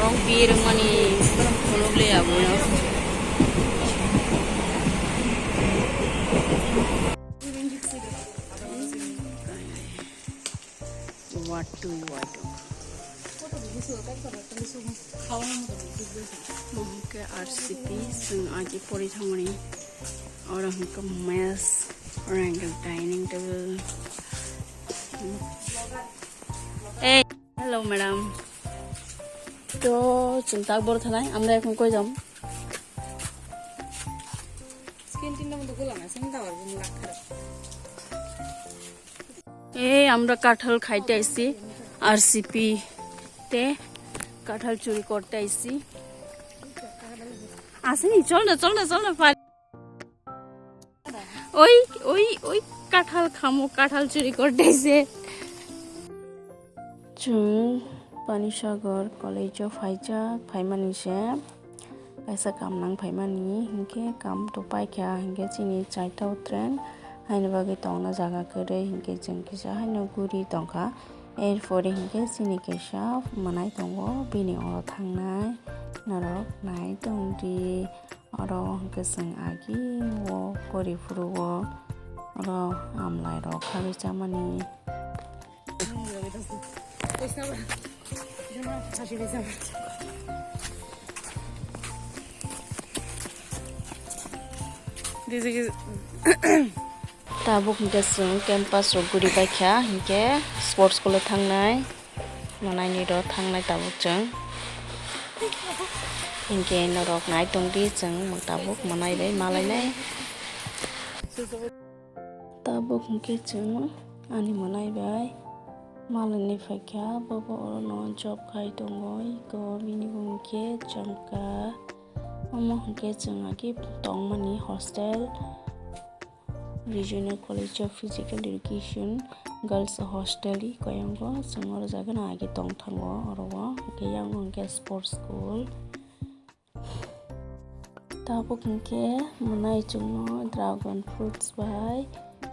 Brok bir mani kono le abo no. What do you want? हमके RCP संग आगे पूरी थंगमनी और हमका मैस और angle dining table. Hey, hello madam. तो चिंता बोल था ना আমরা এখন কই যাম স্ক্রিন তিনটা মতো গোলা না চিন্তা করব না রাখা এই আমরা কাঁঠাল খাইতে আইছি আরসিপি তে কাঁঠাল চুরি করতে আইছি আসেনি চল না ওই ওই ওই কাঁঠাল খামো কাঁঠাল চুরি করতে আইছে Panisagar College of Haija Phaimani se kaisa kam nang phaimani hinke kam to pai kya hinke chini chaita utren haina bagi tongna jaga kore hinke jeng kisa haina guri tongka erpore hinke chini kisa manai tongo bini oro thangnai narok nai tongdi oro hinke jeng agi wo kori furugo oro amlai rok khari chamani Tabuk hinke sung campus ro guri baikha hinke sports school thangnai manai ni ro thangnai tabuk jeng hinke norok nai tongdi jeng tabuk manai bai malai nai tabuk hinke jeng ani manai bai malani fakya babo oro job khai tongoi ko bini bungke jamka amo hinke jengagi Thangmani hostel regional college of physical education girls hostel koyango jengor jagana agi tong thango oro ke yang hinke sports school tabuk hinke manai jungno dragon fruits bai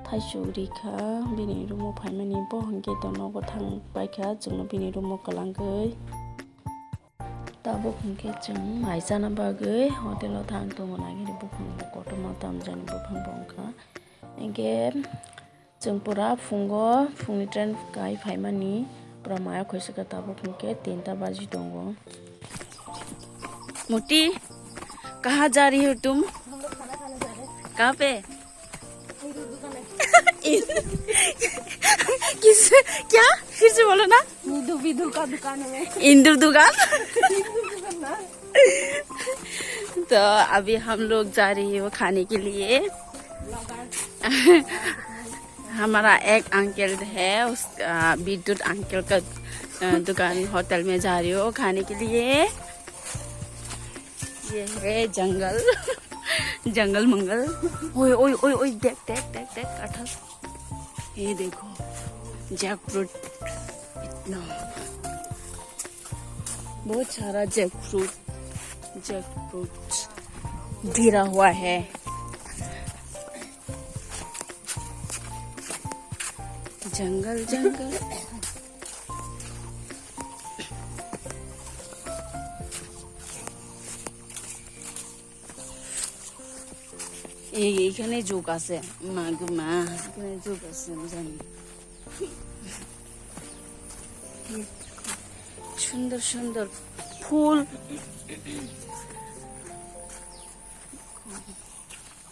Thaisurika bini rumo phaimani bo hingke dono go thang baikha jungno bini rumo kalangoi tabo hingke jung maisana bagai hotel thang to monagi bukhang kotoma tamjani bukhang bongkha engke jung pura fungni train kai phaimani pura maya khoisaka tabo hingke 3 baji dongo मोटी कहाँ जा रही हो तुम कहाँ पे किस क्या फिर से बोलो ना विदु का दुकान है इंदुर दुकान तो अभी हम लोग जा रही है वो खाने के लिए हमारा एक अंकल है उसका विद्युत अंकल का दुकान होटल में जा रही हो खाने के लिए ये है जंगल जंगल मंगल ओए ओए ओए ओए देख कटहल ये देखो जैकफ्रूट इतना बहुत सारा जैकफ्रूट गिरा हुआ है जंगल এখানে যোগ আছে মা এখানে যোগ আছে জানি সুন্দর সুন্দর ফুল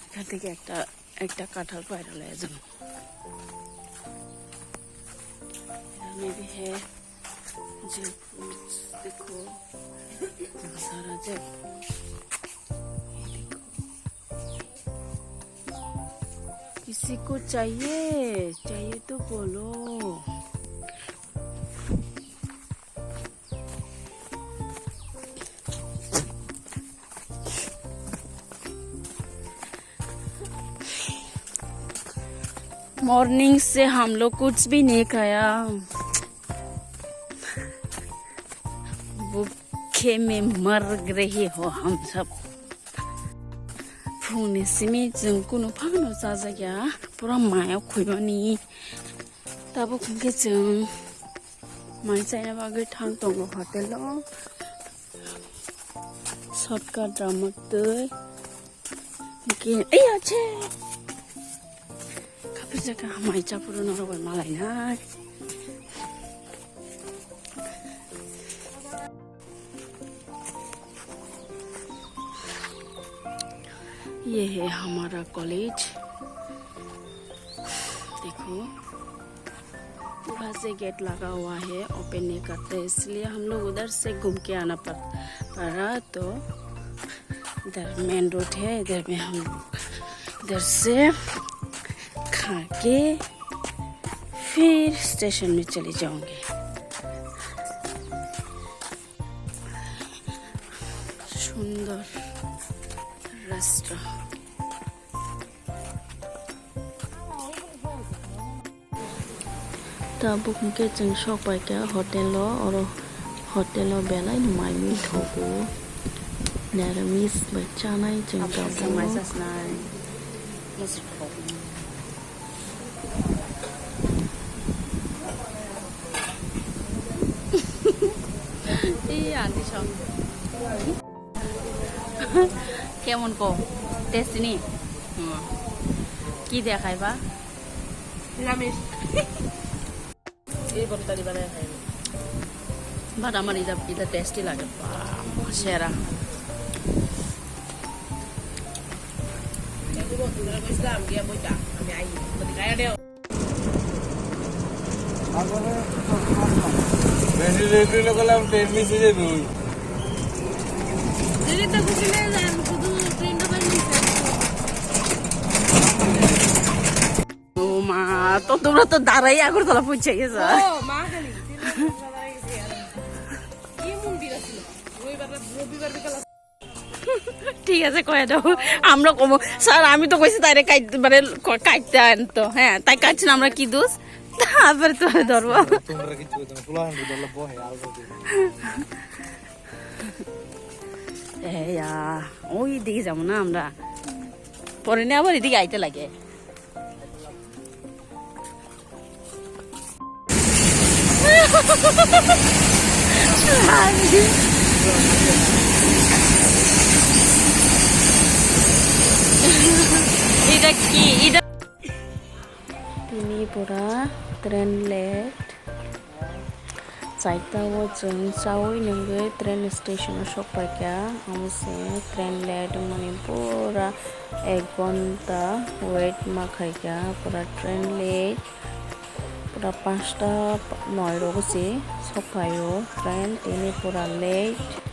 এখান থেকে একটা কাঁঠাল পায়রা লয়ে যাবো भी है जैकफ्रूट्स देखो सारा किसी को चाहिए तो बोलो मॉर्निंग से हम लोग कुछ भी नहीं खाया भूखे में मर रहे हो हम सब फुंनि सिमी जों कुनु फानो जाजाया पुरा मायाव खुइबानि दाबो खुंखे जों मानसाया बागै थां दङ हटेलाव shortcut ramak tui ke ai ache kapur jaka mai chapuru norobai malai nai ये है हमारा कॉलेज देखो पूरा से गेट लगा हुआ है ओपन नहीं करते इसलिए हम लोग उधर से घूम के आना पड़ा तो इधर मेन रोड है इधर में हम इधर से खा के फिर स्टेशन में चले जाओगे सुंदर रास्ता Tabuk ke jeng sok pai ka hotel lo oro hotel lo belai mai mi thogu naramis bacha nai jeng ka mai sas nai mas khok iya di sok কেমন কো টেস্টি নি কি দেখাইবা নিরামিষ এই বর্তারি বানায় খাই বাট আমার এটা টেস্টি লাগে সেরা তো তোমরা তো দাঁড়াই আগরতলা পৌঁছে গেছো ঠিক আছে কয়ে দাও আমরা কমো স্যার আমি তো কইছি তাইরে মানে কাটতে আনতো হ্যাঁ তাই কাটছি আমরা কি দোষ তারপরে তো ধরবো ওই দিকে যাবো না আমরা পরে নিয়ে আবার এদিকে আইতে লাগে এটা কি এটা Tripura train late saita wo jeng sawi nunggu train station sopai ka amse train late mani pura 1 ঘন্টা wait makhai ka pura train late pura 5টা 9 rogosi sopayo train ini pura late